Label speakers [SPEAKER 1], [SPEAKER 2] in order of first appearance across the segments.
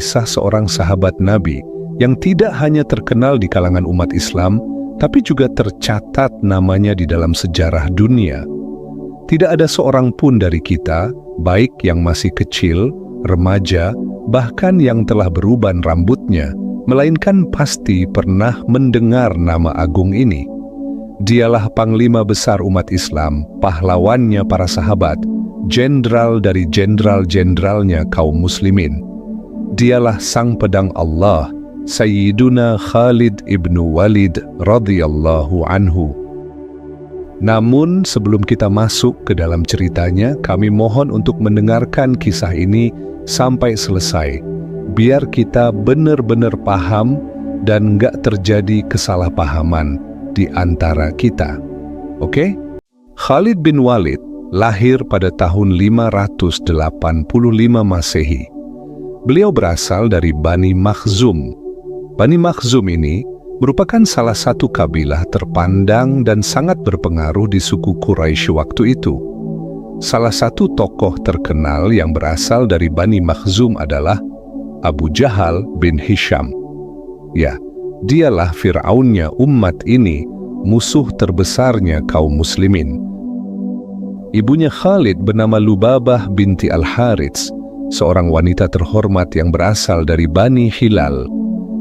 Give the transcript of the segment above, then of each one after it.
[SPEAKER 1] kisah seorang sahabat Nabi yang tidak hanya terkenal di kalangan umat Islam, tapi juga tercatat namanya di dalam sejarah dunia. Tidak ada seorang pun dari kita, baik yang masih kecil, remaja, bahkan yang telah beruban rambutnya, melainkan pasti pernah mendengar nama agung ini. Dialah panglima besar umat Islam, pahlawannya para sahabat, jenderal dari jenderal-jenderalnya kaum muslimin. Dialah sang pedang Allah, Sayyiduna Khalid ibnu Walid radhiyallahu anhu. Namun sebelum kita masuk ke dalam ceritanya, kami mohon untuk mendengarkan kisah ini sampai selesai, biar kita benar-benar paham dan nggak terjadi kesalahpahaman di antara kita. Oke? Khalid bin Walid lahir pada tahun 585 Masehi. Beliau berasal dari Bani Makhzum. Bani Makhzum ini merupakan salah satu kabilah terpandang dan sangat berpengaruh di suku Quraisy waktu itu. Salah satu tokoh terkenal yang berasal dari Bani Makhzum adalah Abu Jahal bin Hisham. Ya, dialah Fir'aunnya umat ini, musuh terbesarnya kaum muslimin. Ibunya Khalid bernama Lubabah binti Al-Harits, seorang wanita terhormat yang berasal dari Bani Hilal.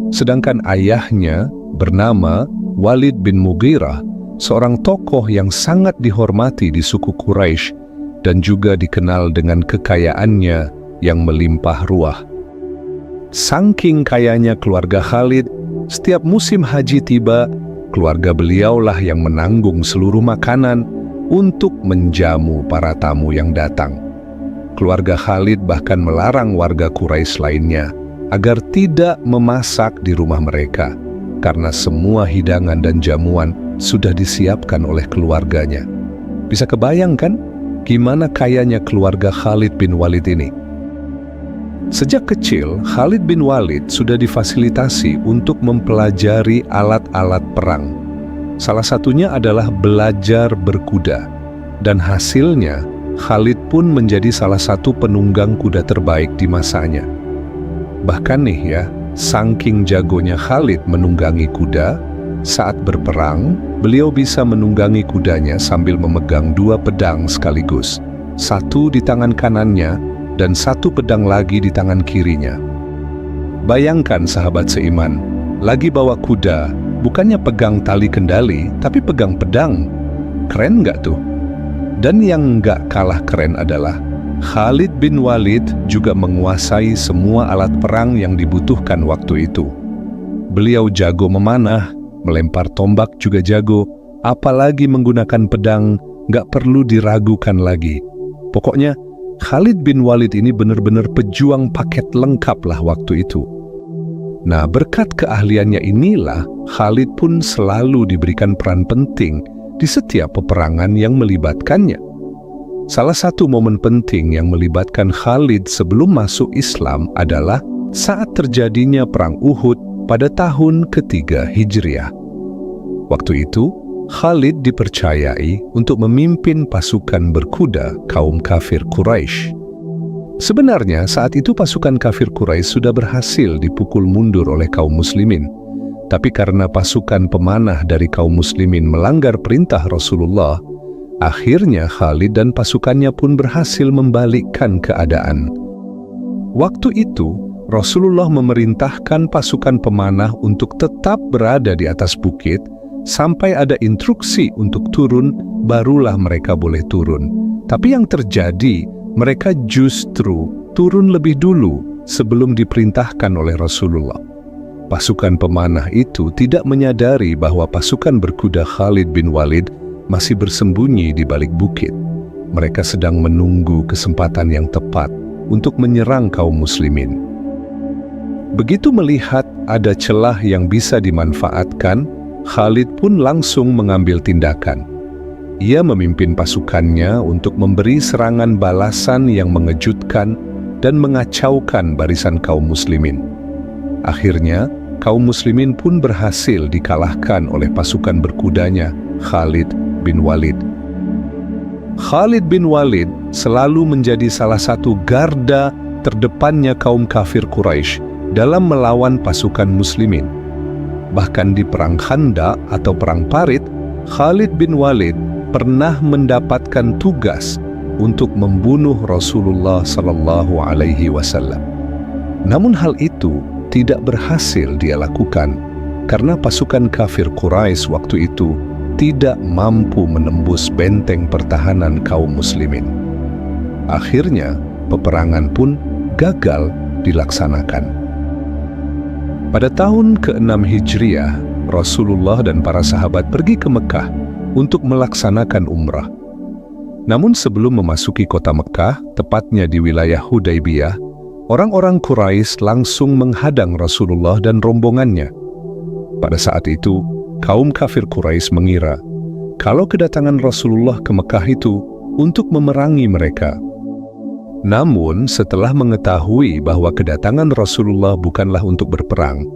[SPEAKER 1] Sedangkan ayahnya bernama Walid bin Mughirah, seorang tokoh yang sangat dihormati di suku Quraisy dan juga dikenal dengan kekayaannya yang melimpah ruah. Saking kayanya keluarga Khalid, setiap musim haji tiba, keluarga beliaulah yang menanggung seluruh makanan untuk menjamu para tamu yang datang. Keluarga Khalid bahkan melarang warga Quraisy lainnya agar tidak memasak di rumah mereka, karena semua hidangan dan jamuan sudah disiapkan oleh keluarganya. Bisa kebayangkan gimana kayanya keluarga Khalid bin Walid ini? Sejak kecil, Khalid bin Walid sudah difasilitasi untuk mempelajari alat-alat perang. Salah satunya adalah belajar berkuda. Dan hasilnya, Khalid pun menjadi salah satu penunggang kuda terbaik di masanya. Bahkan nih ya, saking jagonya Khalid menunggangi kuda, saat berperang, beliau bisa menunggangi kudanya sambil memegang 2 pedang sekaligus. Satu di tangan kanannya, dan 1 pedang lagi di tangan kirinya. Bayangkan sahabat seiman, lagi bawa kuda, bukannya pegang tali kendali, tapi pegang pedang. Keren nggak tuh? Dan yang nggak kalah keren adalah Khalid bin Walid juga menguasai semua alat perang yang dibutuhkan waktu itu. Beliau jago memanah, melempar tombak juga jago, apalagi menggunakan pedang, nggak perlu diragukan lagi. Pokoknya Khalid bin Walid ini benar-benar pejuang paket lengkap lah waktu itu. Nah, berkat keahliannya inilah Khalid pun selalu diberikan peran penting di setiap peperangan yang melibatkannya. Salah satu momen penting yang melibatkan Khalid sebelum masuk Islam adalah saat terjadinya Perang Uhud pada tahun ke-3 Hijriah. Waktu itu, Khalid dipercayai untuk memimpin pasukan berkuda kaum kafir Quraisy. Sebenarnya saat itu pasukan kafir Quraisy sudah berhasil dipukul mundur oleh kaum muslimin. Tapi karena pasukan pemanah dari kaum muslimin melanggar perintah Rasulullah, akhirnya Khalid dan pasukannya pun berhasil membalikkan keadaan. Waktu itu, Rasulullah memerintahkan pasukan pemanah untuk tetap berada di atas bukit sampai ada instruksi untuk turun, barulah mereka boleh turun. Tapi yang terjadi, mereka justru turun lebih dulu sebelum diperintahkan oleh Rasulullah. Pasukan pemanah itu tidak menyadari bahwa pasukan berkuda Khalid bin Walid masih bersembunyi di balik bukit. Mereka sedang menunggu kesempatan yang tepat untuk menyerang kaum muslimin. Begitu melihat ada celah yang bisa dimanfaatkan, Khalid pun langsung mengambil tindakan. Ia memimpin pasukannya untuk memberi serangan balasan yang mengejutkan dan mengacaukan barisan kaum muslimin. Akhirnya, kaum muslimin pun berhasil dikalahkan oleh pasukan berkudanya Khalid bin Walid. Khalid bin Walid selalu menjadi salah satu garda terdepannya kaum kafir Quraisy dalam melawan pasukan muslimin. Bahkan di perang Khandaq atau perang Parit, Khalid bin Walid pernah mendapatkan tugas untuk membunuh Rasulullah sallallahu alaihi wasallam. Namun hal itu tidak berhasil dia lakukan karena pasukan kafir Quraisy waktu itu tidak mampu menembus benteng pertahanan kaum muslimin. Akhirnya, peperangan pun gagal dilaksanakan. Pada tahun ke-6 Hijriah, Rasulullah dan para sahabat pergi ke Mekah untuk melaksanakan umrah. Namun sebelum memasuki kota Mekah, tepatnya di wilayah Hudaybiyah, orang-orang Quraisy langsung menghadang Rasulullah dan rombongannya. Pada saat itu, kaum kafir Quraisy mengira kalau kedatangan Rasulullah ke Mekah itu untuk memerangi mereka. Namun, setelah mengetahui bahwa kedatangan Rasulullah bukanlah untuk berperang,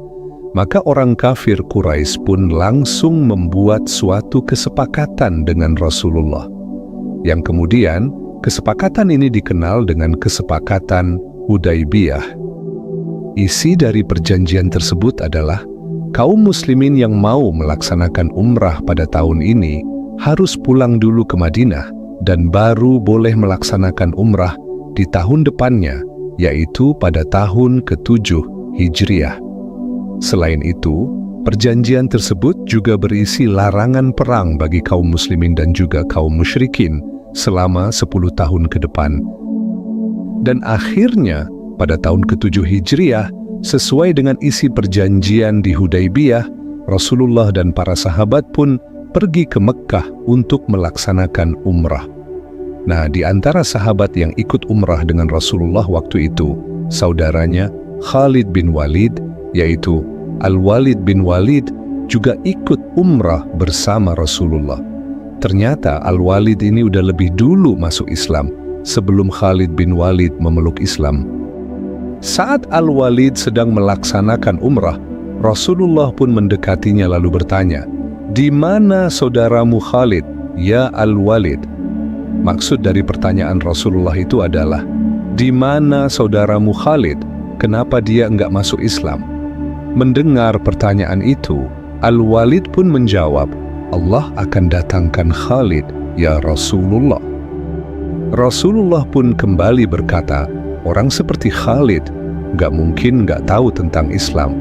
[SPEAKER 1] maka orang kafir Quraisy pun langsung membuat suatu kesepakatan dengan Rasulullah. Yang kemudian, kesepakatan ini dikenal dengan Kesepakatan Hudaybiyah. Isi dari perjanjian tersebut adalah kaum muslimin yang mau melaksanakan umrah pada tahun ini harus pulang dulu ke Madinah dan baru boleh melaksanakan umrah di tahun depannya, yaitu pada tahun ke-7 Hijriah. Selain itu, perjanjian tersebut juga berisi larangan perang bagi kaum muslimin dan juga kaum musyrikin selama 10 tahun ke depan. Dan akhirnya, pada tahun ke-7 Hijriah, sesuai dengan isi perjanjian di Hudaybiyah, Rasulullah dan para sahabat pun pergi ke Mekkah untuk melaksanakan umrah. Nah, di antara sahabat yang ikut umrah dengan Rasulullah waktu itu, saudaranya Khalid bin Walid, yaitu Al-Walid bin Walid, juga ikut umrah bersama Rasulullah. Ternyata Al-Walid ini udah lebih dulu masuk Islam, sebelum Khalid bin Walid memeluk Islam. Saat Al-Walid sedang melaksanakan umrah, Rasulullah pun mendekatinya lalu bertanya, "Di mana saudaramu Khalid, ya Al-Walid?" Maksud dari pertanyaan Rasulullah itu adalah, "Di mana saudaramu Khalid? Kenapa dia enggak masuk Islam?" Mendengar pertanyaan itu, Al-Walid pun menjawab, "Allah akan datangkan Khalid, ya Rasulullah." Rasulullah pun kembali berkata, orang seperti Khalid nggak mungkin nggak tahu tentang Islam.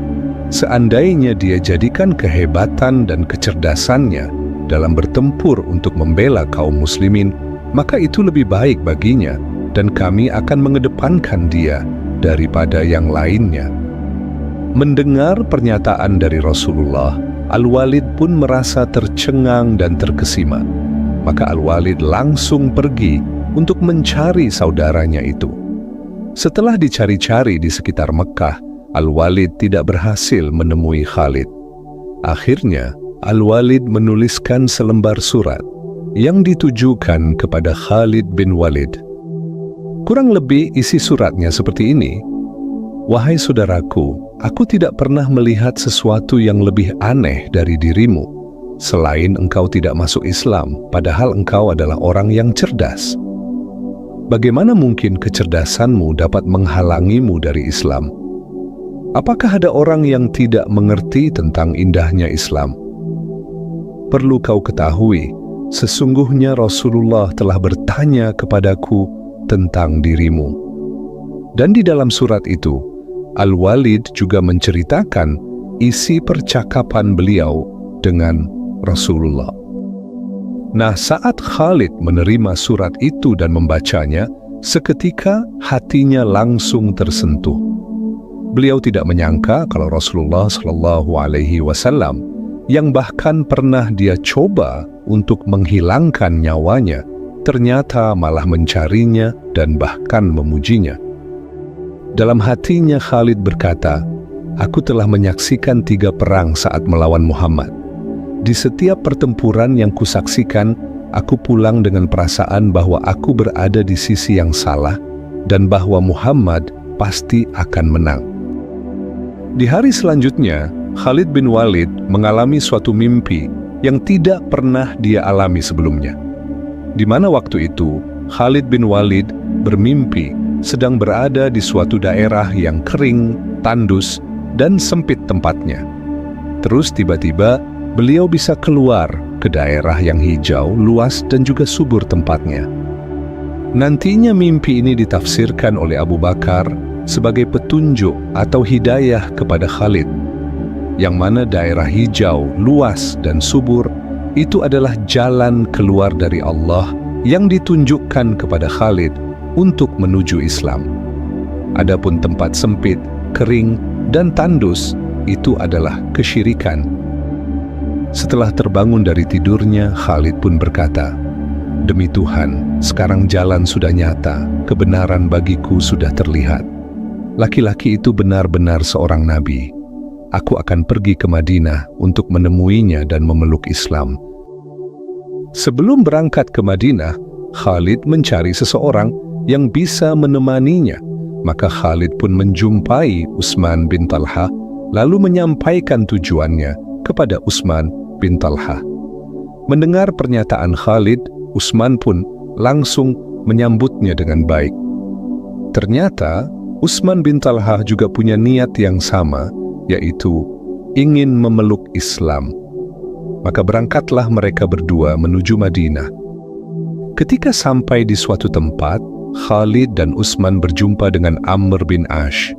[SPEAKER 1] Seandainya dia jadikan kehebatan dan kecerdasannya dalam bertempur untuk membela kaum muslimin, maka itu lebih baik baginya dan kami akan mengedepankan dia daripada yang lainnya. Mendengar pernyataan dari Rasulullah, Al-Walid pun merasa tercengang dan terkesima. Maka Al-Walid langsung pergi untuk mencari saudaranya itu. Setelah dicari-cari di sekitar Mekkah, Al-Walid tidak berhasil menemui Khalid. Akhirnya, Al-Walid menuliskan selembar surat yang ditujukan kepada Khalid bin Walid. Kurang lebih isi suratnya seperti ini, "Wahai saudaraku, aku tidak pernah melihat sesuatu yang lebih aneh dari dirimu, selain engkau tidak masuk Islam, padahal engkau adalah orang yang cerdas. Bagaimana mungkin kecerdasanmu dapat menghalangimu dari Islam? Apakah ada orang yang tidak mengerti tentang indahnya Islam? Perlu kau ketahui, sesungguhnya Rasulullah telah bertanya kepadaku tentang dirimu." Dan di dalam surat itu, Al-Walid juga menceritakan isi percakapan beliau dengan Rasulullah. Nah, saat Khalid menerima surat itu dan membacanya, seketika hatinya langsung tersentuh. Beliau tidak menyangka kalau Rasulullah Shallallahu Alaihi Wasallam, yang bahkan pernah dia coba untuk menghilangkan nyawanya, ternyata malah mencarinya dan bahkan memujinya. Dalam hatinya Khalid berkata, "Aku telah menyaksikan 3 perang saat melawan Muhammad. Di setiap pertempuran yang kusaksikan, aku pulang dengan perasaan bahwa aku berada di sisi yang salah dan bahwa Muhammad pasti akan menang." Di hari selanjutnya, Khalid bin Walid mengalami suatu mimpi yang tidak pernah dia alami sebelumnya. Di mana waktu itu, Khalid bin Walid bermimpi sedang berada di suatu daerah yang kering, tandus, dan sempit tempatnya. Terus tiba-tiba beliau bisa keluar ke daerah yang hijau, luas, dan juga subur tempatnya. Nantinya mimpi ini ditafsirkan oleh Abu Bakar sebagai petunjuk atau hidayah kepada Khalid, yang mana daerah hijau, luas, dan subur itu adalah jalan keluar dari Allah yang ditunjukkan kepada Khalid untuk menuju Islam. Adapun tempat sempit, kering, dan tandus itu adalah kesyirikan. Setelah terbangun dari tidurnya, Khalid pun berkata, "Demi Tuhan, sekarang jalan sudah nyata, kebenaran bagiku sudah terlihat. Laki-laki itu benar-benar seorang nabi. Aku akan pergi ke Madinah untuk menemuinya dan memeluk Islam." Sebelum berangkat ke Madinah, Khalid mencari seseorang yang bisa menemaninya. Maka Khalid pun menjumpai Utsman bin Talha, lalu menyampaikan tujuannya kepada Utsman bin Talha. Mendengar pernyataan Khalid, Utsman pun langsung menyambutnya dengan baik. Ternyata Utsman bin Talha juga punya niat yang sama, yaitu ingin memeluk Islam. Maka berangkatlah mereka berdua menuju Madinah. Ketika sampai di suatu tempat, Khalid dan Utsman berjumpa dengan Amr bin Ash.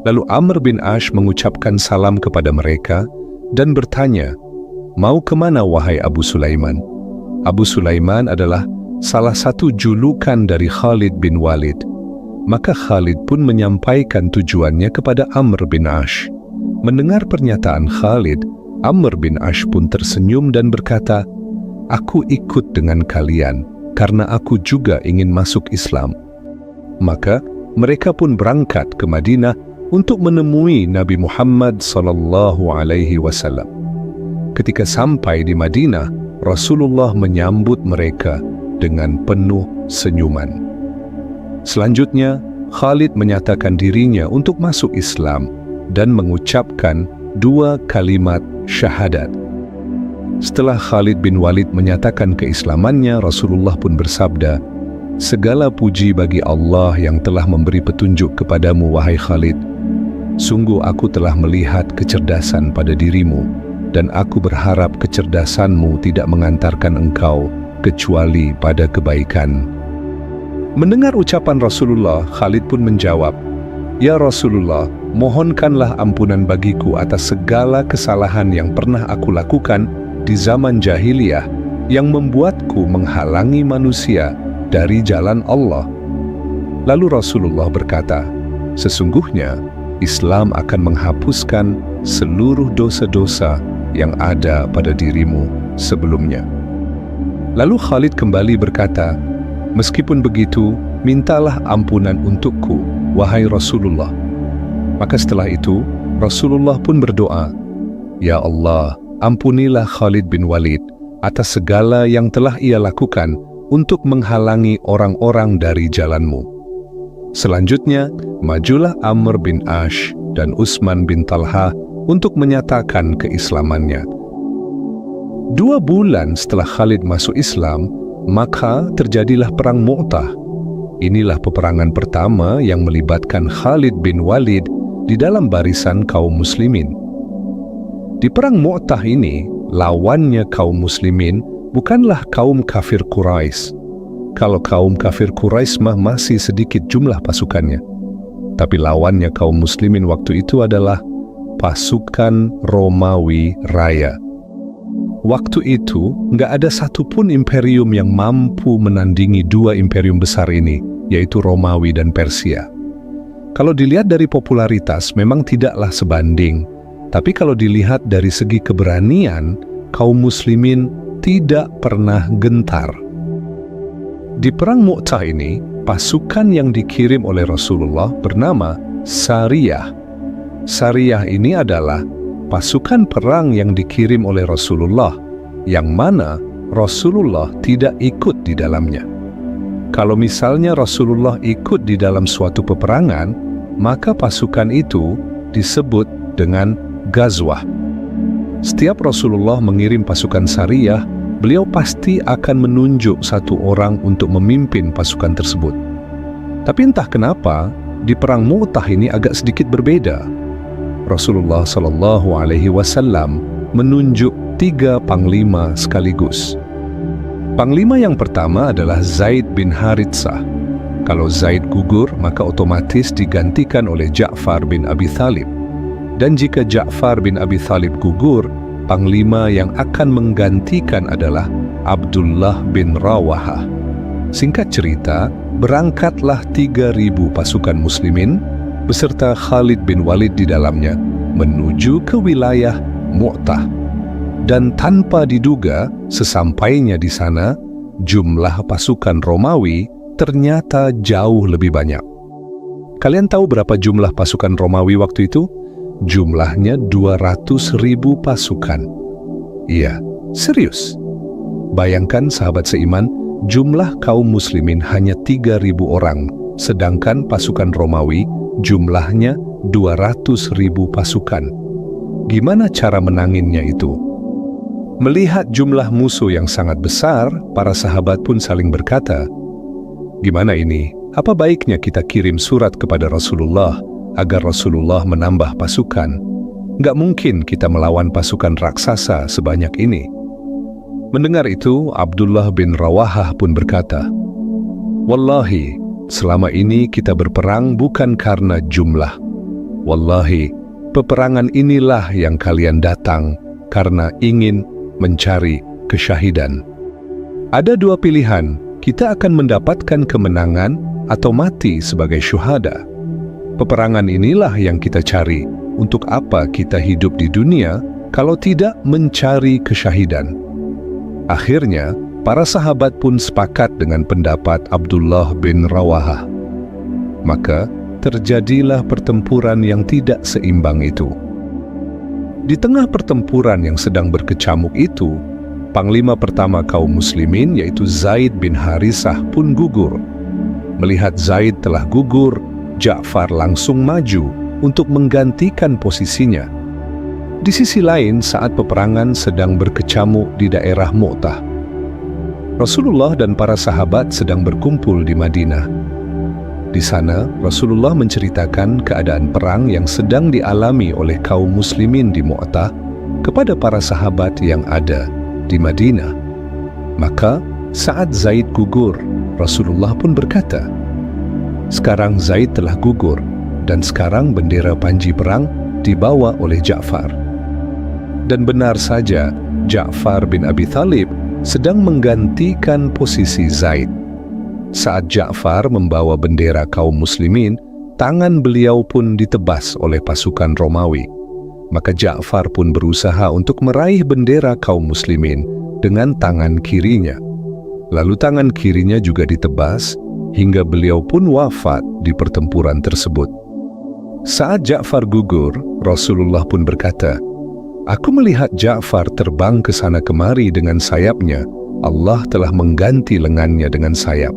[SPEAKER 1] Lalu Amr bin Ash mengucapkan salam kepada mereka dan bertanya, "Mau kemana wahai Abu Sulaiman?" Abu Sulaiman adalah salah satu julukan dari Khalid bin Walid. Maka Khalid pun menyampaikan tujuannya kepada Amr bin Ash. Mendengar pernyataan Khalid, Amr bin Ash pun tersenyum dan berkata, "Aku ikut dengan kalian karena aku juga ingin masuk Islam." Maka mereka pun berangkat ke Madinah untuk menemui Nabi Muhammad SAW. Ketika sampai di Madinah, Rasulullah menyambut mereka dengan penuh senyuman. Selanjutnya, Khalid menyatakan dirinya untuk masuk Islam dan mengucapkan 2 kalimat syahadat. Setelah Khalid bin Walid menyatakan keislamannya, Rasulullah pun bersabda, "Segala puji bagi Allah yang telah memberi petunjuk kepadamu, wahai Khalid. Sungguh aku telah melihat kecerdasan pada dirimu, dan aku berharap kecerdasanmu tidak mengantarkan engkau kecuali pada kebaikan." Mendengar ucapan Rasulullah, Khalid pun menjawab, "Ya Rasulullah, mohonkanlah ampunan bagiku atas segala kesalahan yang pernah aku lakukan di zaman jahiliyah yang membuatku menghalangi manusia dari jalan Allah." Lalu Rasulullah berkata, "Sesungguhnya Islam akan menghapuskan seluruh dosa-dosa yang ada pada dirimu sebelumnya." Lalu Khalid kembali berkata, "Meskipun begitu, mintalah ampunan untukku, wahai Rasulullah." Maka setelah itu, Rasulullah pun berdoa, "Ya Allah, ampunilah Khalid bin Walid atas segala yang telah ia lakukan untuk menghalangi orang-orang dari jalanmu." Selanjutnya, majulah Amr bin Ash dan Utsman bin Talha untuk menyatakan keislamannya. 2 bulan setelah Khalid masuk Islam, maka terjadilah Perang Mu'tah. Inilah peperangan pertama yang melibatkan Khalid bin Walid di dalam barisan kaum muslimin. Di Perang Mu'tah ini, lawannya kaum muslimin bukanlah kaum kafir Quraisy. Kalau kaum kafir Quraisy masih sedikit jumlah pasukannya. Tapi lawannya kaum muslimin waktu itu adalah pasukan Romawi Raya. Waktu itu, nggak ada satupun imperium yang mampu menandingi 2 imperium besar ini, yaitu Romawi dan Persia. Kalau dilihat dari popularitas, memang tidaklah sebanding. Tapi kalau dilihat dari segi keberanian, kaum muslimin tidak pernah gentar. Di Perang Mu'tah ini, pasukan yang dikirim oleh Rasulullah bernama Sariyah. Sariyah ini adalah pasukan perang yang dikirim oleh Rasulullah, yang mana Rasulullah tidak ikut di dalamnya. Kalau misalnya Rasulullah ikut di dalam suatu peperangan, maka pasukan itu disebut dengan Ghazwah. Setiap Rasulullah mengirim pasukan Sariyah, beliau pasti akan menunjuk satu orang untuk memimpin pasukan tersebut. Tapi entah kenapa, di perang Mu'tah ini agak sedikit berbeda. Rasulullah SAW menunjuk 3 panglima sekaligus. Panglima yang pertama adalah Zaid bin Haritsah. Kalau Zaid gugur, maka otomatis digantikan oleh Ja'far bin Abi Thalib. Dan jika Ja'far bin Abi Thalib gugur, panglima yang akan menggantikan adalah Abdullah bin Rawahah. Singkat cerita, berangkatlah 3.000 pasukan muslimin beserta Khalid bin Walid di dalamnya menuju ke wilayah Mu'tah. Dan tanpa diduga, sesampainya di sana, jumlah pasukan Romawi ternyata jauh lebih banyak. Kalian tahu berapa jumlah pasukan Romawi waktu itu? Jumlahnya 200.000 pasukan. Iya, serius. Bayangkan sahabat seiman, jumlah kaum muslimin hanya 3.000 orang, sedangkan pasukan Romawi jumlahnya 200.000 pasukan. Gimana cara menanginnya itu? Melihat jumlah musuh yang sangat besar, para sahabat pun saling berkata, "Gimana ini? Apa baiknya kita kirim surat kepada Rasulullah agar Rasulullah menambah pasukan? Nggak mungkin kita melawan pasukan raksasa sebanyak ini." Mendengar itu, Abdullah bin Rawahah pun berkata, "Wallahi, selama ini kita berperang bukan karena jumlah. Wallahi, peperangan inilah yang kalian datang karena ingin mencari kesyahidan. Ada 2 pilihan, kita akan mendapatkan kemenangan atau mati sebagai syuhada. Peperangan inilah yang kita cari. Untuk apa kita hidup di dunia kalau tidak mencari kesyahidan?" Akhirnya, para sahabat pun sepakat dengan pendapat Abdullah bin Rawahah. Maka, terjadilah pertempuran yang tidak seimbang itu. Di tengah pertempuran yang sedang berkecamuk itu, panglima pertama kaum muslimin yaitu Zaid bin Haritsah pun gugur. Melihat Zaid telah gugur, Ja'far langsung maju untuk menggantikan posisinya. Di sisi lain, saat peperangan sedang berkecamuk di daerah Mu'tah, Rasulullah dan para sahabat sedang berkumpul di Madinah. Di sana, Rasulullah menceritakan keadaan perang yang sedang dialami oleh kaum muslimin di Mu'tah kepada para sahabat yang ada di Madinah. Maka, saat Zaid gugur, Rasulullah pun berkata, "Sekarang Zaid telah gugur, dan sekarang bendera panji perang dibawa oleh Ja'far." Dan benar saja, Ja'far bin Abi Thalib sedang menggantikan posisi Zaid. Saat Ja'far membawa bendera kaum muslimin, tangan beliau pun ditebas oleh pasukan Romawi. Maka Ja'far pun berusaha untuk meraih bendera kaum muslimin dengan tangan kirinya. Lalu tangan kirinya juga ditebas, hingga beliau pun wafat di pertempuran tersebut. Saat Ja'far gugur, Rasulullah pun berkata, "Aku melihat Ja'far terbang ke sana kemari dengan sayapnya. Allah telah mengganti lengannya dengan sayap.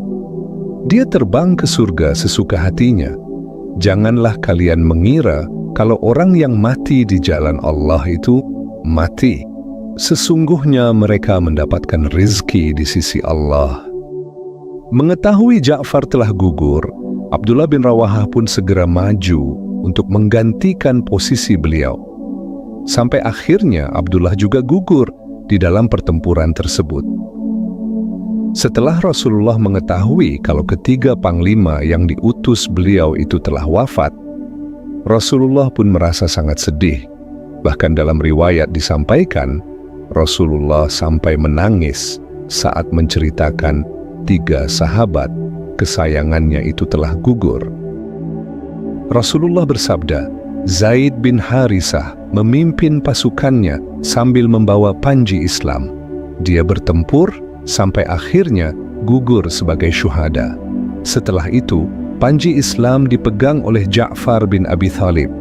[SPEAKER 1] Dia terbang ke surga sesuka hatinya. Janganlah kalian mengira kalau orang yang mati di jalan Allah itu mati. Sesungguhnya mereka mendapatkan rizki di sisi Allah." Mengetahui Ja'far telah gugur, Abdullah bin Rawahah pun segera maju untuk menggantikan posisi beliau. Sampai akhirnya Abdullah juga gugur di dalam pertempuran tersebut. Setelah Rasulullah mengetahui kalau ketiga panglima yang diutus beliau itu telah wafat, Rasulullah pun merasa sangat sedih. Bahkan dalam riwayat disampaikan, Rasulullah sampai menangis saat menceritakan 3 sahabat kesayangannya itu telah gugur. Rasulullah bersabda, Zaid bin Haritsah memimpin pasukannya sambil membawa panji Islam. Dia bertempur sampai akhirnya gugur sebagai syuhada. Setelah itu, panji Islam dipegang oleh Ja'far bin Abi Thalib.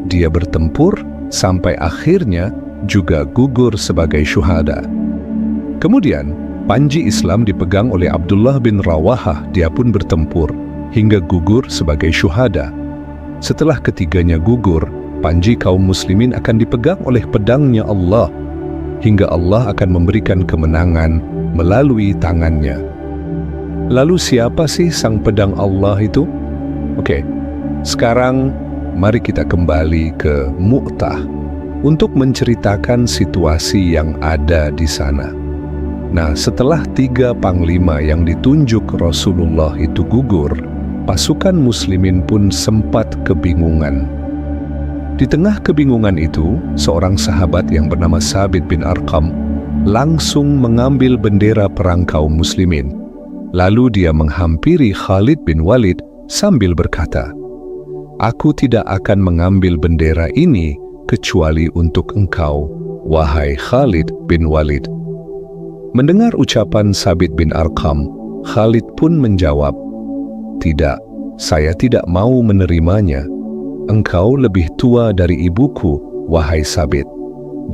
[SPEAKER 1] Dia bertempur sampai akhirnya juga gugur sebagai syuhada. Kemudian, panji Islam dipegang oleh Abdullah bin Rawahah. Dia pun bertempur hingga gugur sebagai syuhada. Setelah ketiganya gugur, panji kaum muslimin akan dipegang oleh pedangnya Allah, hingga Allah akan memberikan kemenangan melalui tangannya. Lalu siapa sih sang pedang Allah itu? Oke, sekarang mari kita kembali ke Mu'tah untuk menceritakan situasi yang ada di sana. Nah, setelah 3 panglima yang ditunjuk Rasulullah itu gugur, pasukan muslimin pun sempat kebingungan. Di tengah kebingungan itu, seorang sahabat yang bernama Thabit bin Arqam langsung mengambil bendera perang kaum muslimin. Lalu dia menghampiri Khalid bin Walid sambil berkata, "Aku tidak akan mengambil bendera ini kecuali untuk engkau, wahai Khalid bin Walid." Mendengar ucapan Thabit bin Arqam, Khalid pun menjawab, "Tidak, saya tidak mau menerimanya. Engkau lebih tua dari ibuku, wahai Thabit,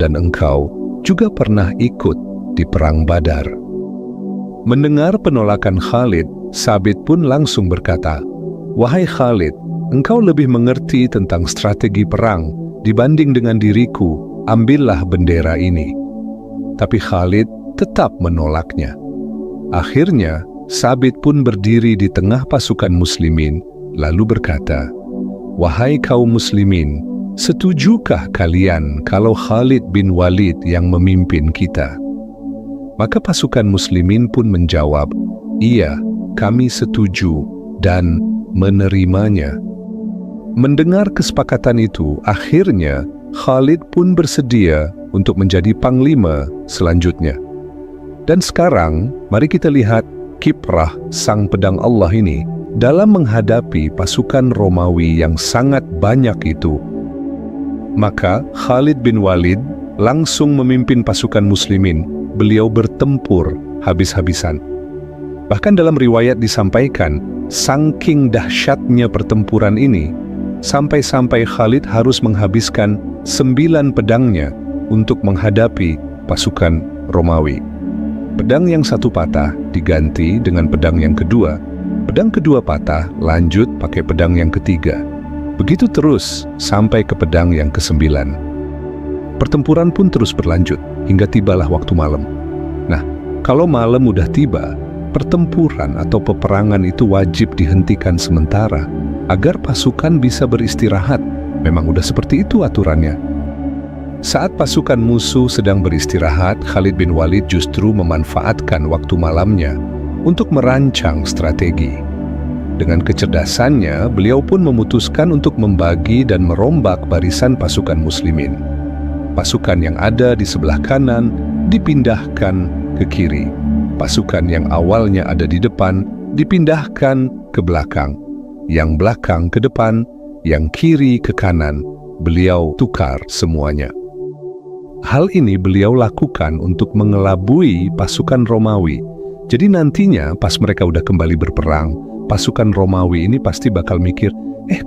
[SPEAKER 1] dan engkau juga pernah ikut di perang Badar." Mendengar penolakan Khalid, Thabit pun langsung berkata, "Wahai Khalid, engkau lebih mengerti tentang strategi perang dibanding dengan diriku, ambillah bendera ini." Tapi Khalid tetap menolaknya. Akhirnya, Thabit pun berdiri di tengah pasukan muslimin, lalu berkata, "Wahai kaum muslimin, setujukah kalian kalau Khalid bin Walid yang memimpin kita?" Maka pasukan muslimin pun menjawab, "Iya, kami setuju dan menerimanya." Mendengar kesepakatan itu, akhirnya Khalid pun bersedia untuk menjadi panglima selanjutnya. Dan sekarang, mari kita lihat kiprah sang pedang Allah ini dalam menghadapi pasukan Romawi yang sangat banyak itu. Maka Khalid bin Walid langsung memimpin pasukan muslimin. Beliau bertempur habis-habisan. Bahkan dalam riwayat disampaikan, saking dahsyatnya pertempuran ini, sampai-sampai Khalid harus menghabiskan 9 pedangnya untuk menghadapi pasukan Romawi. Pedang yang satu patah diganti dengan pedang yang kedua. Pedang kedua patah, lanjut pakai pedang yang ketiga. Begitu terus sampai ke pedang yang ke-9. Pertempuran pun terus berlanjut hingga tibalah waktu malam. Nah, kalau malam udah tiba, pertempuran atau peperangan itu wajib dihentikan sementara agar pasukan bisa beristirahat. Memang udah seperti itu aturannya. Saat pasukan musuh sedang beristirahat, Khalid bin Walid justru memanfaatkan waktu malamnya untuk merancang strategi. Dengan kecerdasannya, beliau pun memutuskan untuk membagi dan merombak barisan pasukan muslimin. Pasukan yang ada di sebelah kanan dipindahkan ke kiri. Pasukan yang awalnya ada di depan dipindahkan ke belakang. Yang belakang ke depan, yang kiri ke kanan. Beliau tukar semuanya. Hal ini beliau lakukan untuk mengelabui pasukan Romawi. Jadi nantinya pas mereka udah kembali berperang, pasukan Romawi ini pasti bakal mikir,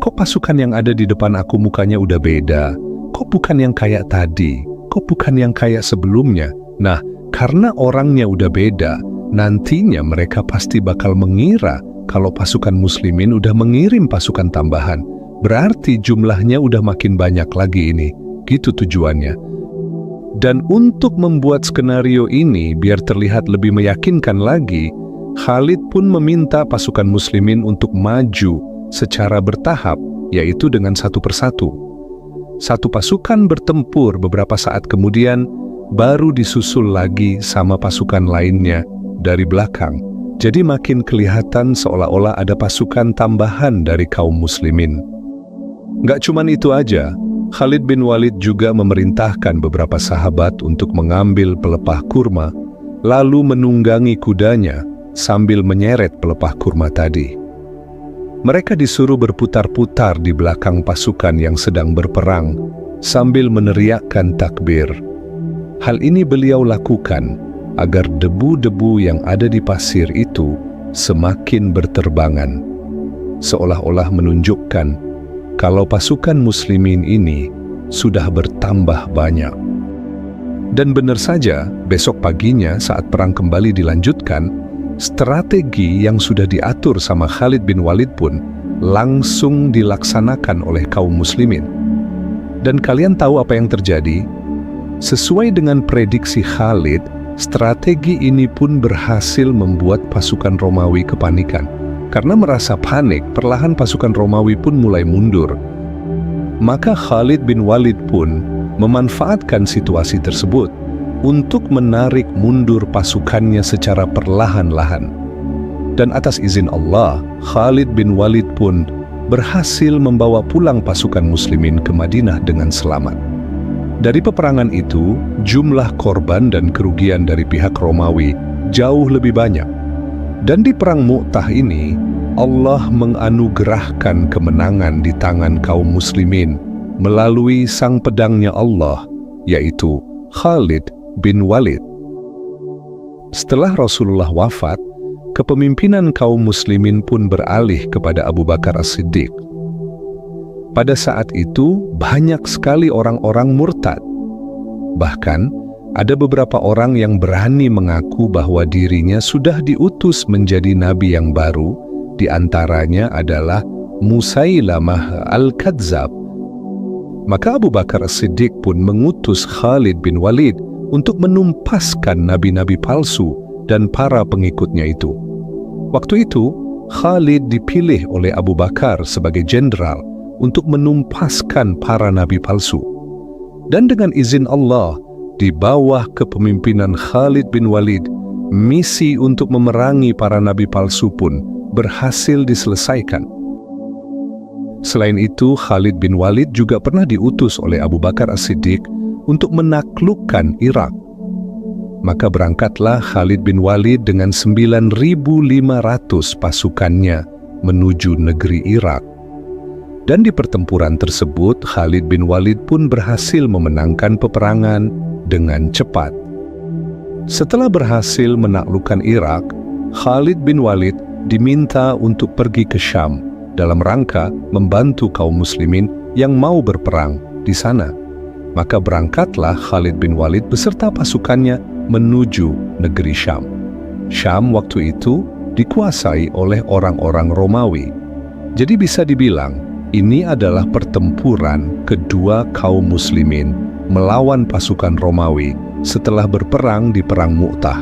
[SPEAKER 1] kok pasukan yang ada di depan aku mukanya udah beda? Kok bukan yang kayak tadi? Kok bukan yang kayak sebelumnya? Nah, karena orangnya udah beda, nantinya mereka pasti bakal mengira kalau pasukan muslimin udah mengirim pasukan tambahan. Berarti jumlahnya udah makin banyak lagi ini. Gitu tujuannya. Dan untuk membuat skenario ini biar terlihat lebih meyakinkan lagi, Khalid pun meminta pasukan muslimin untuk maju secara bertahap, yaitu dengan satu persatu. Satu pasukan bertempur beberapa saat kemudian, baru disusul lagi sama pasukan lainnya dari belakang. Jadi makin kelihatan seolah-olah ada pasukan tambahan dari kaum muslimin. Nggak cuman itu aja, Khalid bin Walid juga memerintahkan beberapa sahabat untuk mengambil pelepah kurma, lalu menunggangi kudanya sambil menyeret pelepah kurma tadi. Mereka disuruh berputar-putar di belakang pasukan yang sedang berperang sambil meneriakkan takbir. Hal ini beliau lakukan agar debu-debu yang ada di pasir itu semakin berterbangan, seolah-olah menunjukkan kalau pasukan muslimin ini sudah bertambah banyak. Dan benar saja, besok paginya saat perang kembali dilanjutkan, strategi yang sudah diatur sama Khalid bin Walid pun langsung dilaksanakan oleh kaum muslimin. Dan kalian tahu apa yang terjadi? Sesuai dengan prediksi Khalid, strategi ini pun berhasil membuat pasukan Romawi kepanikan. Karena merasa panik, perlahan pasukan Romawi pun mulai mundur. Maka Khalid bin Walid pun memanfaatkan situasi tersebut untuk menarik mundur pasukannya secara perlahan-lahan. Dan atas izin Allah, Khalid bin Walid pun berhasil membawa pulang pasukan muslimin ke Madinah dengan selamat. Dari peperangan itu, jumlah korban dan kerugian dari pihak Romawi jauh lebih banyak. Dan di perang Mu'tah ini, Allah menganugerahkan kemenangan di tangan kaum muslimin melalui sang pedangnya Allah, yaitu Khalid bin Walid. Setelah Rasulullah wafat, kepemimpinan kaum muslimin pun beralih kepada Abu Bakar As-Siddiq. Pada saat itu, banyak sekali orang-orang murtad. Bahkan, ada beberapa orang yang berani mengaku bahwa dirinya sudah diutus menjadi nabi yang baru, di antaranya adalah Musailamah Al-Kadzab. Maka Abu Bakar As-Siddiq pun mengutus Khalid bin Walid untuk menumpaskan nabi-nabi palsu dan para pengikutnya itu. Waktu itu, Khalid dipilih oleh Abu Bakar sebagai jenderal untuk menumpaskan para nabi palsu. Dan dengan izin Allah, di bawah kepemimpinan Khalid bin Walid, misi untuk memerangi para nabi palsu pun berhasil diselesaikan. Selain itu, Khalid bin Walid juga pernah diutus oleh Abu Bakar As-Siddiq untuk menaklukkan Irak. Maka berangkatlah Khalid bin Walid dengan 9.500 pasukannya menuju negeri Irak. Dan di pertempuran tersebut, Khalid bin Walid pun berhasil memenangkan peperangan dengan cepat. Setelah berhasil menaklukkan Irak, Khalid bin Walid diminta untuk pergi ke Syam dalam rangka membantu kaum muslimin yang mau berperang di sana. Maka berangkatlah Khalid bin Walid beserta pasukannya menuju negeri Syam. Syam waktu itu dikuasai oleh orang-orang Romawi. Jadi bisa dibilang, ini adalah pertempuran kedua kaum muslimin melawan pasukan Romawi setelah berperang di Perang Mu'tah.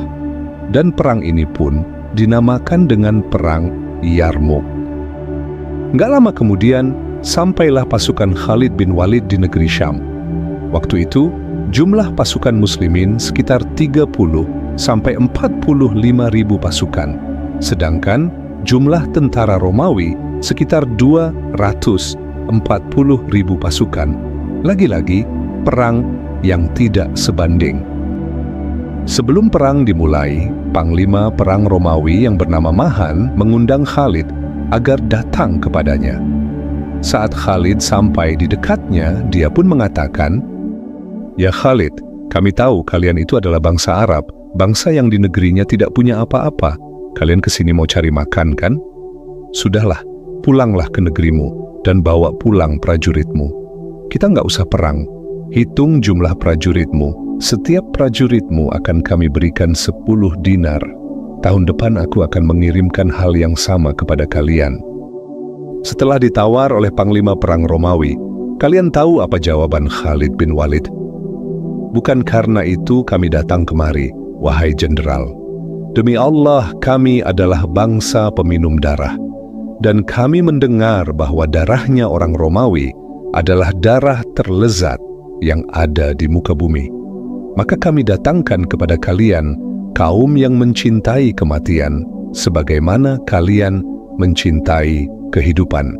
[SPEAKER 1] Dan perang ini pun dinamakan dengan Perang Yarmuk. Nggak lama kemudian, sampailah pasukan Khalid bin Walid di negeri Syam. Waktu itu, jumlah pasukan muslimin sekitar 30 sampai 45.000 pasukan, sedangkan jumlah tentara Romawi sekitar 240.000 pasukan. Lagi-lagi, perang yang tidak sebanding. Sebelum perang dimulai, Panglima Perang Romawi yang bernama Mahan mengundang Khalid agar datang kepadanya. Saat Khalid sampai di dekatnya, dia pun mengatakan, "Ya Khalid, kami tahu kalian itu adalah bangsa Arab, bangsa yang di negerinya tidak punya apa-apa. Kalian kesini mau cari makan, kan? Sudahlah, pulanglah ke negerimu dan bawa pulang prajuritmu. Kita nggak usah perang. Hitung jumlah prajuritmu. Setiap prajuritmu akan kami berikan 10 dinar. Tahun depan aku akan mengirimkan hal yang sama kepada kalian." Setelah ditawar oleh Panglima Perang Romawi, kalian tahu apa jawaban Khalid bin Walid? "Bukan karena itu kami datang kemari, wahai jenderal. Demi Allah, kami adalah bangsa peminum darah. Dan kami mendengar bahwa darahnya orang Romawi adalah darah terlezat yang ada di muka bumi. Maka kami datangkan kepada kalian kaum yang mencintai kematian, sebagaimana kalian mencintai kehidupan."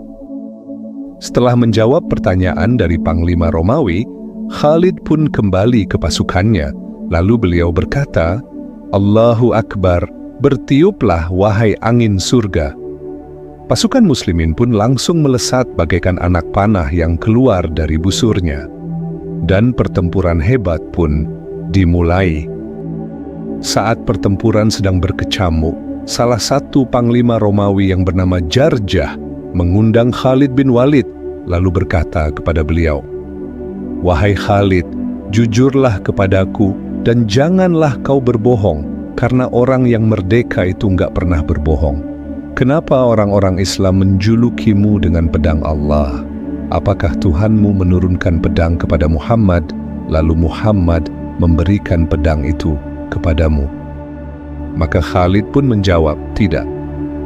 [SPEAKER 1] Setelah menjawab pertanyaan dari Panglima Romawi, Khalid pun kembali ke pasukannya. Lalu beliau berkata, "Allahu Akbar, bertiuplah wahai angin surga." Pasukan muslimin pun langsung melesat bagaikan anak panah yang keluar dari busurnya. Dan pertempuran hebat pun dimulai. Saat pertempuran sedang berkecamuk, salah satu panglima Romawi yang bernama Jarjah mengundang Khalid bin Walid, lalu berkata kepada beliau, "Wahai Khalid, jujurlah kepadaku dan janganlah kau berbohong, karena orang yang merdeka itu nggak pernah berbohong. Kenapa orang-orang Islam menjulukimu dengan pedang Allah? Apakah Tuhanmu menurunkan pedang kepada Muhammad, lalu Muhammad memberikan pedang itu kepadamu?" Maka Khalid pun menjawab, "Tidak,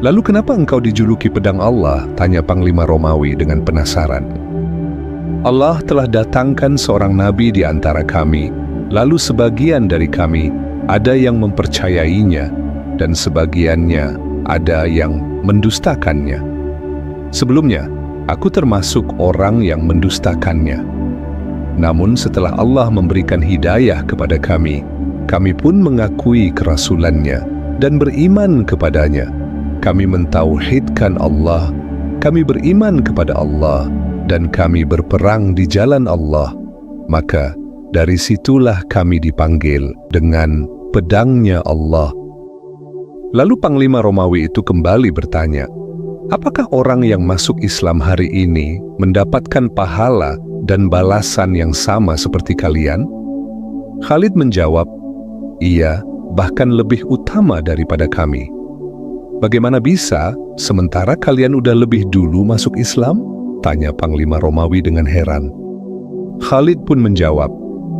[SPEAKER 1] "Lalu kenapa engkau dijuluki pedang Allah?" tanya Panglima Romawi dengan penasaran. "Allah telah datangkan seorang nabi di antara kami, lalu sebagian dari kami ada yang mempercayainya, dan sebagiannya ada yang mendustakannya. Sebelumnya, aku termasuk orang yang mendustakannya. Namun setelah Allah memberikan hidayah kepada kami pun mengakui kerasulannya dan beriman kepadanya. Kami mentauhidkan Allah, kami beriman kepada Allah, dan kami berperang di jalan Allah. Maka dari situlah kami dipanggil dengan pedangnya Allah." Lalu Panglima Romawi itu kembali bertanya, "Apakah orang yang masuk Islam hari ini mendapatkan pahala dan balasan yang sama seperti kalian?" Khalid menjawab, "Iya, bahkan lebih utama daripada kami." "Bagaimana bisa, sementara kalian udah lebih dulu masuk Islam?" tanya Panglima Romawi dengan heran. Khalid pun menjawab,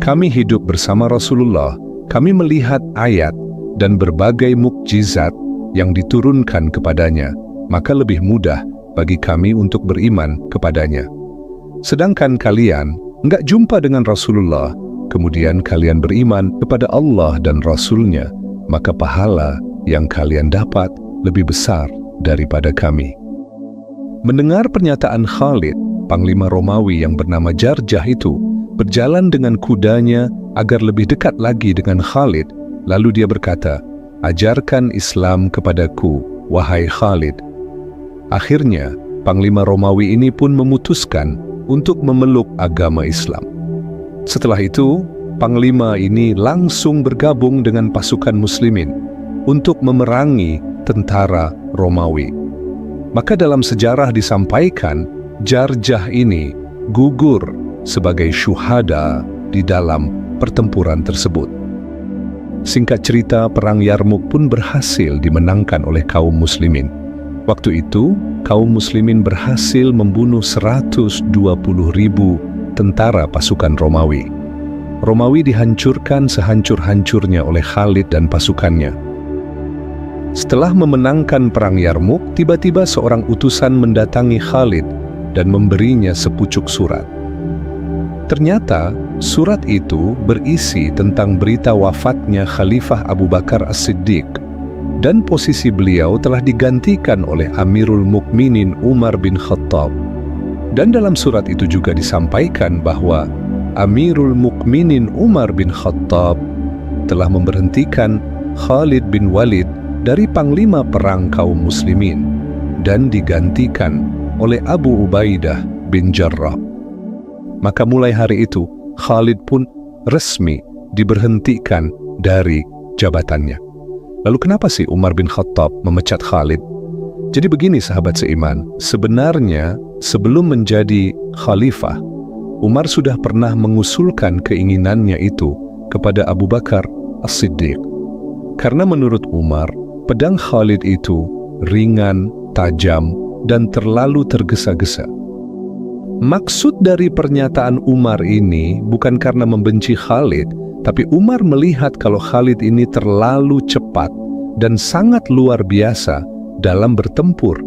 [SPEAKER 1] "Kami hidup bersama Rasulullah, kami melihat ayat dan berbagai mukjizat yang diturunkan kepadanya, maka lebih mudah bagi kami untuk beriman kepadanya. Sedangkan kalian nggak jumpa dengan Rasulullah, kemudian kalian beriman kepada Allah dan Rasul-Nya, maka pahala yang kalian dapat lebih besar daripada kami." Mendengar pernyataan Khalid, Panglima Romawi yang bernama Jarjah itu berjalan dengan kudanya agar lebih dekat lagi dengan Khalid, lalu dia berkata, "Ajarkan Islam kepadaku, wahai Khalid." Akhirnya, Panglima Romawi ini pun memutuskan untuk memeluk agama Islam. Setelah itu, Panglima ini langsung bergabung dengan pasukan muslimin untuk memerangi tentara Romawi. Maka dalam sejarah disampaikan, Jarjah ini gugur sebagai syuhada di dalam pertempuran tersebut. Singkat cerita, perang Yarmuk pun berhasil dimenangkan oleh kaum muslimin. Waktu itu, kaum muslimin berhasil membunuh 120.000 tentara pasukan Romawi. Romawi dihancurkan sehancur-hancurnya oleh Khalid dan pasukannya. Setelah memenangkan perang Yarmuk, tiba-tiba seorang utusan mendatangi Khalid dan memberinya sepucuk surat. Ternyata, surat itu berisi tentang berita wafatnya Khalifah Abu Bakar As-Siddiq, dan posisi beliau telah digantikan oleh Amirul Mukminin Umar bin Khattab. Dan dalam surat itu juga disampaikan bahwa Amirul Mukminin Umar bin Khattab telah memberhentikan Khalid bin Walid dari panglima perang kaum muslimin dan digantikan oleh Abu Ubaidah bin Jarrah. Maka mulai hari itu, Khalid pun resmi diberhentikan dari jabatannya. Lalu kenapa sih Umar bin Khattab memecat Khalid? Jadi begini sahabat seiman, sebenarnya sebelum menjadi khalifah, Umar sudah pernah mengusulkan keinginannya itu kepada Abu Bakar As-Siddiq. Karena menurut Umar, pedang Khalid itu ringan, tajam, dan terlalu tergesa-gesa. Maksud dari pernyataan Umar ini bukan karena membenci Khalid, tapi Umar melihat kalau Khalid ini terlalu cepat dan sangat luar biasa dalam bertempur.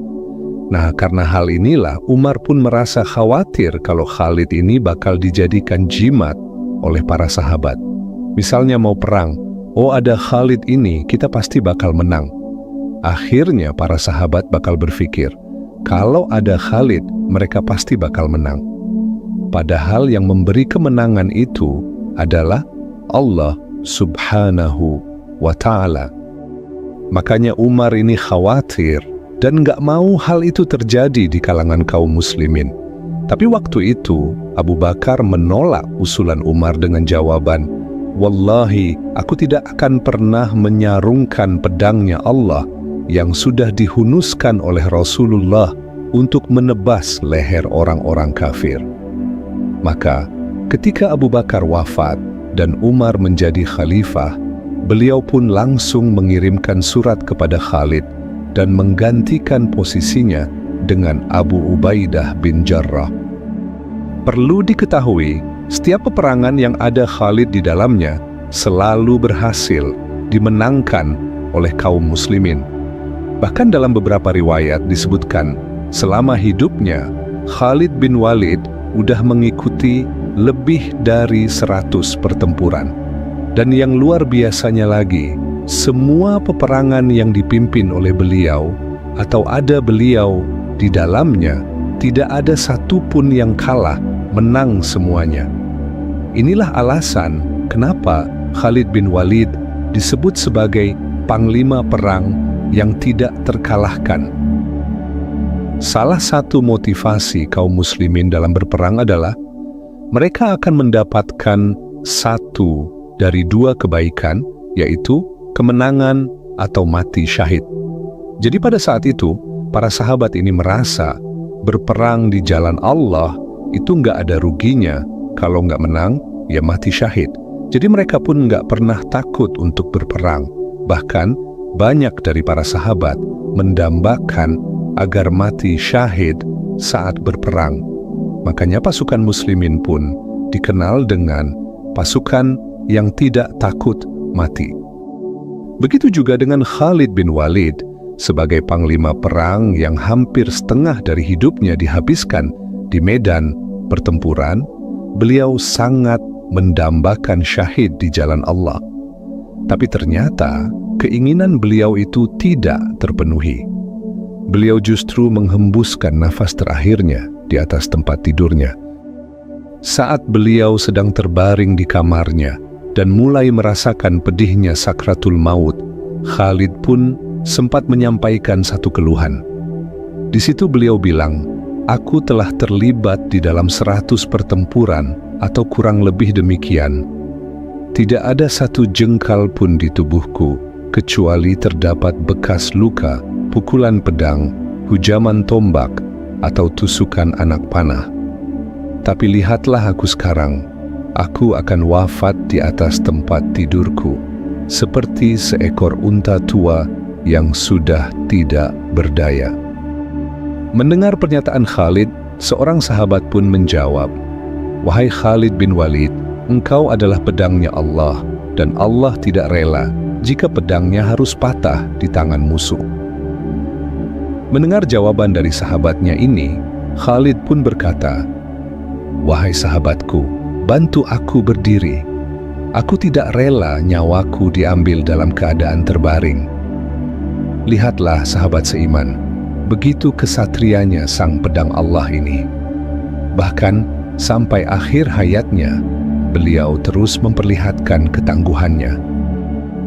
[SPEAKER 1] Nah, karena hal inilah Umar pun merasa khawatir kalau Khalid ini bakal dijadikan jimat oleh para sahabat. Misalnya mau perang, oh ada Khalid ini, kita pasti bakal menang. Akhirnya para sahabat bakal berpikir, kalau ada Khalid, mereka pasti bakal menang. Padahal yang memberi kemenangan itu adalah Allah Subhanahu wa Ta'ala. Makanya Umar ini khawatir dan nggak mau hal itu terjadi di kalangan kaum muslimin. Tapi waktu itu Abu Bakar menolak usulan Umar dengan jawaban, "Wallahi, aku tidak akan pernah menyarungkan pedangnya Allah yang sudah dihunuskan oleh Rasulullah untuk menebas leher orang-orang kafir." Maka ketika Abu Bakar wafat dan Umar menjadi khalifah, beliau pun langsung mengirimkan surat kepada Khalid dan menggantikan posisinya dengan Abu Ubaidah bin Jarrah. Perlu diketahui, setiap peperangan yang ada Khalid di dalamnya selalu berhasil dimenangkan oleh kaum muslimin. Bahkan dalam beberapa riwayat disebutkan, selama hidupnya, Khalid bin Walid udah mengikuti lebih dari 100 pertempuran. Dan yang luar biasanya lagi, semua peperangan yang dipimpin oleh beliau atau ada beliau di dalamnya, tidak ada satupun yang kalah, menang semuanya. Inilah alasan kenapa Khalid bin Walid disebut sebagai panglima perang yang tidak terkalahkan. Salah satu motivasi kaum muslimin dalam berperang adalah mereka akan mendapatkan satu dari dua kebaikan, yaitu kemenangan atau mati syahid. Jadi pada saat itu, para sahabat ini merasa berperang di jalan Allah itu nggak ada ruginya. Kalau nggak menang, ya mati syahid. Jadi mereka pun nggak pernah takut untuk berperang. Bahkan banyak dari para sahabat mendambakan agar mati syahid saat berperang. Makanya pasukan muslimin pun dikenal dengan pasukan yang tidak takut mati. Begitu juga dengan Khalid bin Walid sebagai panglima perang yang hampir setengah dari hidupnya dihabiskan di medan pertempuran. Beliau sangat mendambakan syahid di jalan Allah. Tapi ternyata keinginan beliau itu tidak terpenuhi. Beliau justru menghembuskan nafas terakhirnya di atas tempat tidurnya. Saat beliau sedang terbaring di kamarnya dan mulai merasakan pedihnya sakratul maut, Khalid pun sempat menyampaikan satu keluhan. Di situ beliau bilang, "Aku telah terlibat di dalam 100 pertempuran atau kurang lebih demikian. Tidak ada satu jengkal pun di tubuhku kecuali terdapat bekas luka, pukulan pedang, hujaman tombak, atau tusukan anak panah. Tapi lihatlah aku sekarang, aku akan wafat di atas tempat tidurku, seperti seekor unta tua yang sudah tidak berdaya." Mendengar pernyataan Khalid, seorang sahabat pun menjawab, "Wahai Khalid bin Walid, engkau adalah pedangnya Allah, dan Allah tidak rela jika pedangnya harus patah di tangan musuh." Mendengar jawaban dari sahabatnya ini, Khalid pun berkata, "Wahai sahabatku, bantu aku berdiri. Aku tidak rela nyawaku diambil dalam keadaan terbaring." Lihatlah sahabat seiman, begitu kesatrianya sang pedang Allah ini. Bahkan sampai akhir hayatnya, beliau terus memperlihatkan ketangguhannya.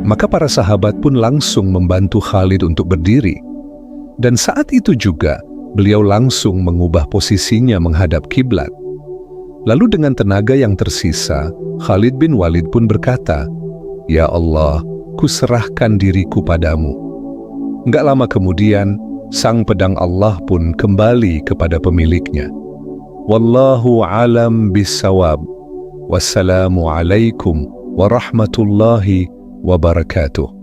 [SPEAKER 1] Maka para sahabat pun langsung membantu Khalid untuk berdiri. Dan saat itu juga, beliau langsung mengubah posisinya menghadap kiblat. Lalu dengan tenaga yang tersisa, Khalid bin Walid pun berkata, "Ya Allah, kuserahkan diriku padamu." Enggak lama kemudian, sang pedang Allah pun kembali kepada pemiliknya. Wallahu alam bissawab. Wassalamu alaikum warahmatullahi wabarakatuh.